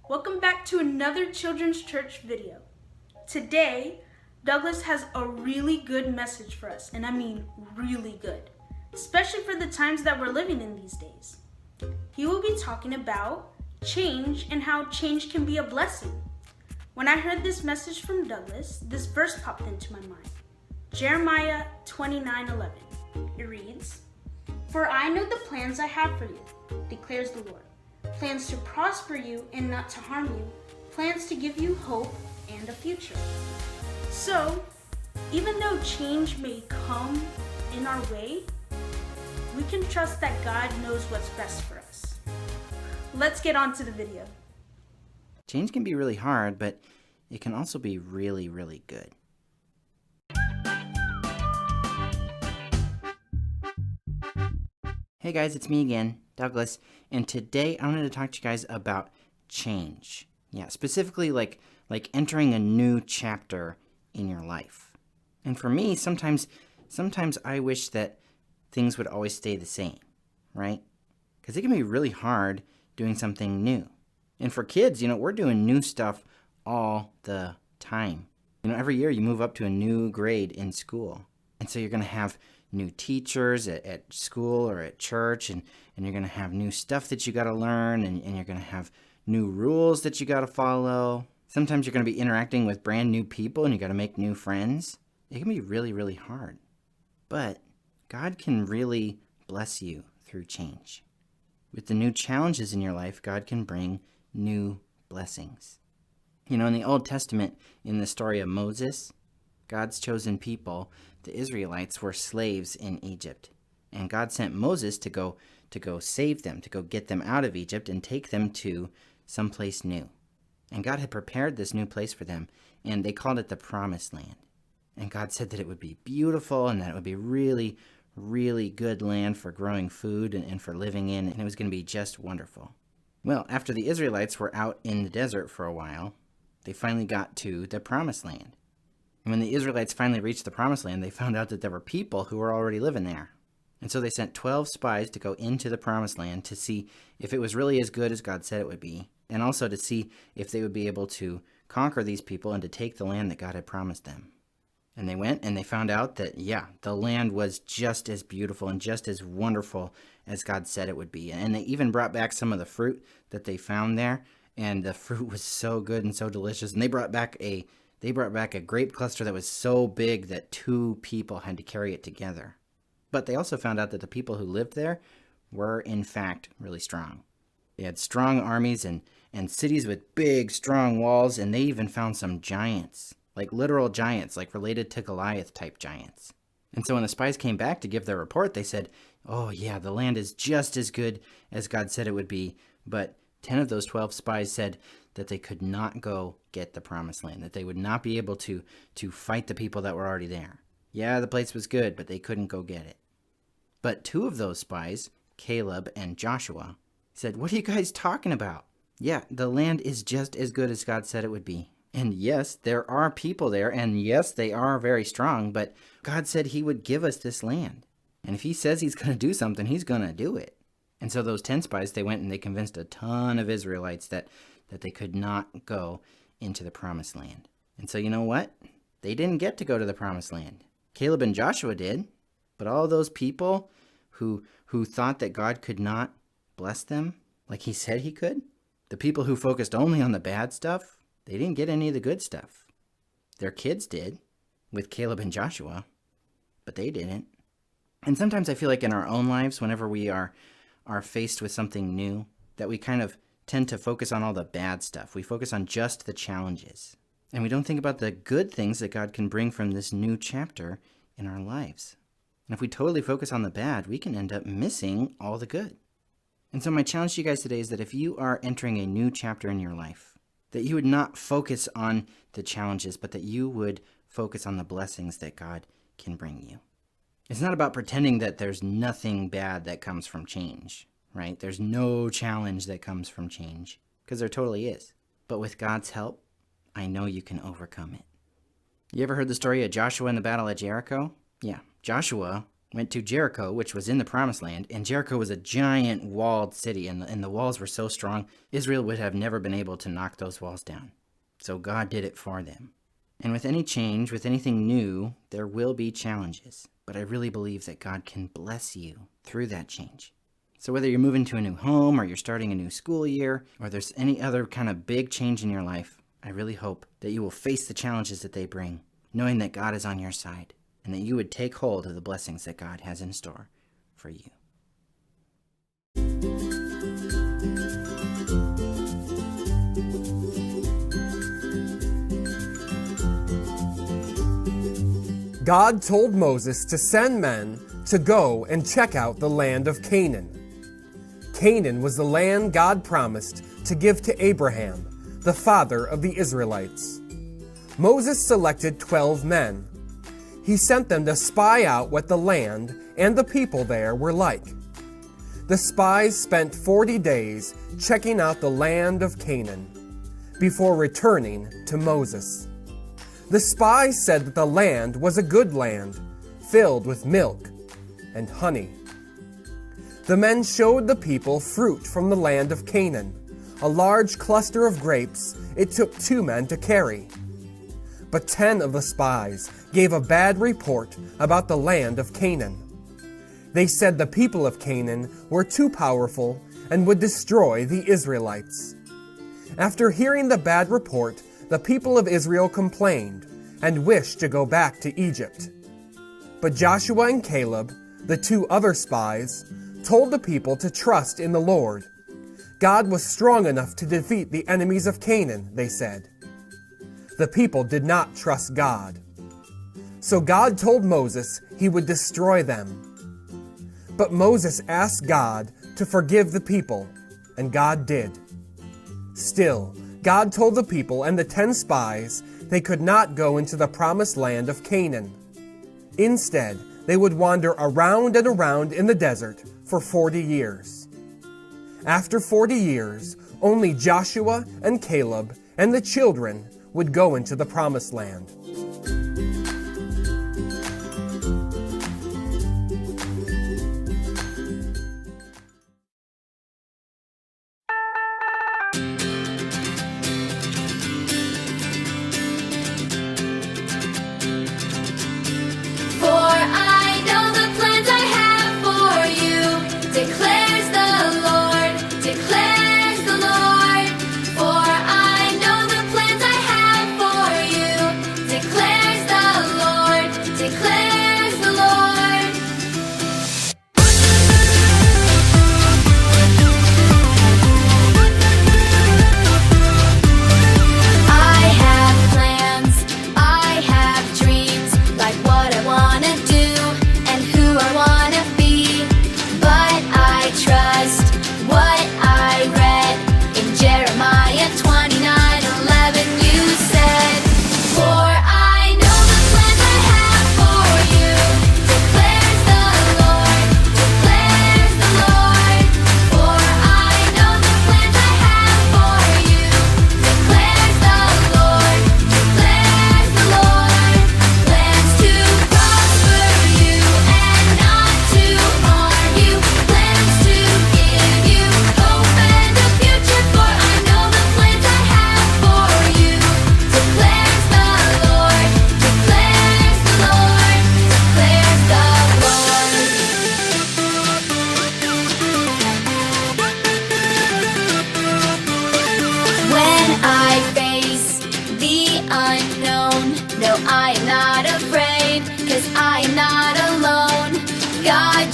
Welcome back to another Children's Church video. Today, Douglas has a really good message for us, and I mean really good, especially for the times that we're living in these days. He will be talking about change and how change can be a blessing. When I heard this message from Douglas, this verse popped into my mind. Jeremiah 29:11. It reads, "For I know the plans I have for you, declares the Lord. Plans to prosper you and not to harm you. Plans to give you hope and a future." So, even though change may come in our way, we can trust that God knows what's best for us. Let's get on to the video. Change can be really hard, but it can also be really, really good. Hey guys, it's me again, Douglas, and today I wanted to talk to you guys about change. Yeah, specifically like entering a new chapter in your life. And for me, sometimes I wish that things would always stay the same, right? Because it can be really hard doing something new. And for kids, we're doing new stuff all the time. Every year you move up to a new grade in school. And so you're going to have new teachers at school or at church, and you're going to have new stuff that you got to learn, and you're going to have new rules that you got to follow. Sometimes you're going to be interacting with brand new people, and you got to make new friends. It can be really, really hard. But God can really bless you through change. With the new challenges in your life, God can bring new blessings. In the Old Testament, in the story of Moses, God's chosen people, the Israelites, were slaves in Egypt. And God sent Moses to go save them, to go get them out of Egypt and take them to someplace new. And God had prepared this new place for them, and they called it the Promised Land. And God said that it would be beautiful and that it would be really, really good land for growing food and for living in, and it was going to be just wonderful. Well, after the Israelites were out in the desert for a while, they finally got to the Promised Land. And when the Israelites finally reached the Promised Land, they found out that there were people who were already living there. And so they sent 12 spies to go into the Promised Land to see if it was really as good as God said it would be, and also to see if they would be able to conquer these people and to take the land that God had promised them. And they went and they found out that, the land was just as beautiful and just as wonderful as God said it would be. And they even brought back some of the fruit that they found there, and the fruit was so good and so delicious. And they brought back a grape cluster that was so big that 2 people had to carry it together. But they also found out that the people who lived there were, in fact, really strong. They had strong armies and cities with big, strong walls, and they even found some giants, like literal giants, like related to Goliath-type giants. And so when the spies came back to give their report, they said, the land is just as good as God said it would be. But 10 of those 12 spies said that they could not go get the Promised Land, that they would not be able to fight the people that were already there. Yeah, the place was good, but they couldn't go get it. But 2 of those spies, Caleb and Joshua, said, "What are you guys talking about? Yeah, the land is just as good as God said it would be. And yes, there are people there, and yes, they are very strong, but God said he would give us this land. And if he says he's going to do something, he's going to do it." And so those 10 spies, they went and they convinced a ton of Israelites that they could not go into the Promised Land. And so you know what? They didn't get to go to the Promised Land. Caleb and Joshua did, but all those people who thought that God could not bless them like he said he could, the people who focused only on the bad stuff, they didn't get any of the good stuff. Their kids did, with Caleb and Joshua, but they didn't. And sometimes I feel like in our own lives, whenever we are are faced with something new, that we kind of tend to focus on all the bad stuff. We focus on just the challenges. And we don't think about the good things that God can bring from this new chapter in our lives. And if we totally focus on the bad, we can end up missing all the good. And so my challenge to you guys today is that if you are entering a new chapter in your life, that you would not focus on the challenges, but that you would focus on the blessings that God can bring you. It's not about pretending that there's nothing bad that comes from change, right? There's no challenge that comes from change, because there totally is. But with God's help, I know you can overcome it. You ever heard the story of Joshua in the battle at Jericho? Yeah, Joshua went to Jericho, which was in the Promised Land, and Jericho was a giant walled city, and the walls were so strong, Israel would have never been able to knock those walls down. So God did it for them. And with any change, with anything new, there will be challenges. But I really believe that God can bless you through that change. So whether you're moving to a new home, or you're starting a new school year, or there's any other kind of big change in your life, I really hope that you will face the challenges that they bring, knowing that God is on your side, and that you would take hold of the blessings that God has in store for you. God told Moses to send men to go and check out the land of Canaan. Canaan was the land God promised to give to Abraham, the father of the Israelites. Moses selected 12 men. He sent them to spy out what the land and the people there were like. The spies spent 40 days checking out the land of Canaan before returning to Moses. The spies said that the land was a good land, filled with milk and honey. The men showed the people fruit from the land of Canaan, a large cluster of grapes it took 2 men to carry. But 10 of the spies gave a bad report about the land of Canaan. They said the people of Canaan were too powerful and would destroy the Israelites. After hearing the bad report, the people of Israel complained and wished to go back to Egypt. But Joshua and Caleb, the 2 other spies, told the people to trust in the Lord. God was strong enough to defeat the enemies of Canaan, they said. The people did not trust God. So God told Moses he would destroy them. But Moses asked God to forgive the people, and God did. Still, God told the people and the 10 spies they could not go into the promised land of Canaan. Instead, they would wander around and around in the desert for 40 years. After 40 years, only Joshua and Caleb and the children would go into the promised land.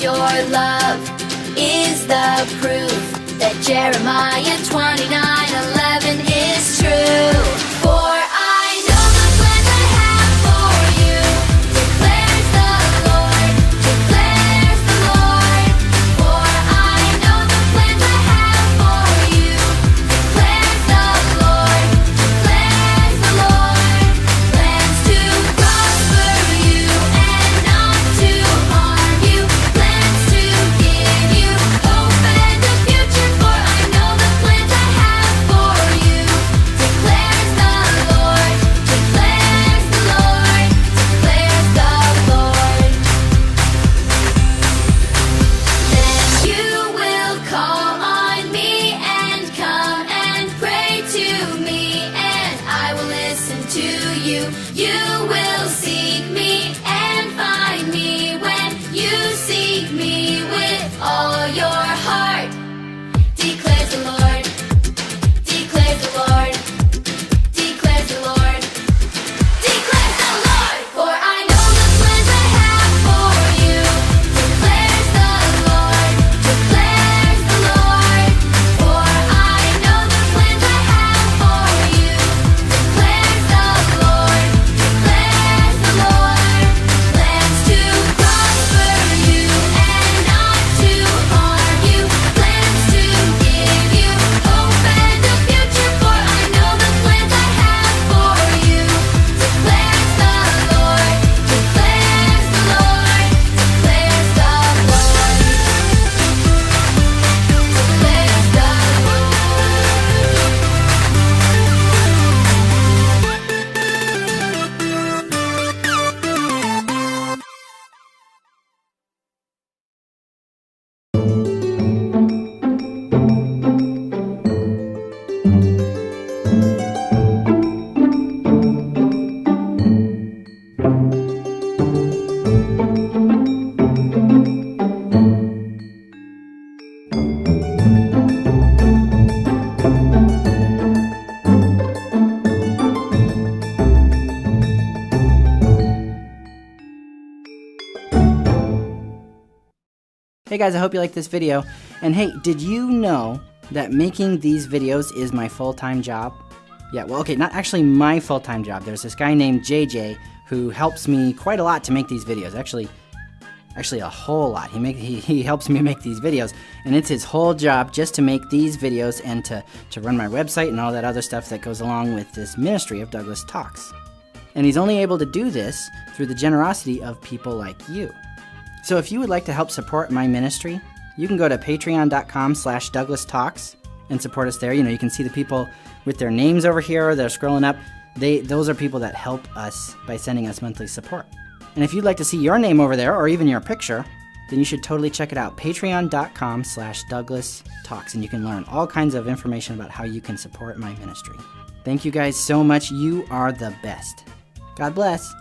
Your love is the proof that Jeremiah 29:11 is true. For I know the plans I have for you, declares the Lord, declares the Lord. For I know the plans I have for you, declares the Lord, declares the Lord. Plans to prosper you and not to harm you, plans to give you hope and a future. For I know the plans I have for you, declares the Lord, declares the Lord, declares the Lord. Then you will call on me and come and pray to me, and I will listen to you. You will seek me and find me when you seek me with all your heart. Declares the Lord, declares the Lord, declares the Lord, declares the Lord. For I know the plans I have for you, declares the Lord, declares the Lord. For I know the plans I have for you, declares the Lord, declares the Lord. Plans to prosper you and not to harm you, plans to give you hope and a future. For I know the plans I have for you, declares the Lord, declares the Lord, declares the Lord, declares the Hey guys, I hope you like this video. And hey, did you know that making these videos is my full-time job? Yeah, well, okay, not actually my full-time job. There's this guy named JJ who helps me quite a lot to make these videos. Actually a whole lot. He helps me make these videos, and it's his whole job just to make these videos and to run my website and all that other stuff that goes along with this ministry of Douglas Talks. And he's only able to do this through the generosity of people like you. So if you would like to help support my ministry, you can go to patreon.com/Douglas Talks and support us there. You know, you can see the people with their names over here. They're scrolling up. Those are people that help us by sending us monthly support. And if you'd like to see your name over there or even your picture, then you should totally check it out. Patreon.com/Douglas Talks, and you can learn all kinds of information about how you can support my ministry. Thank you guys so much. You are the best. God bless.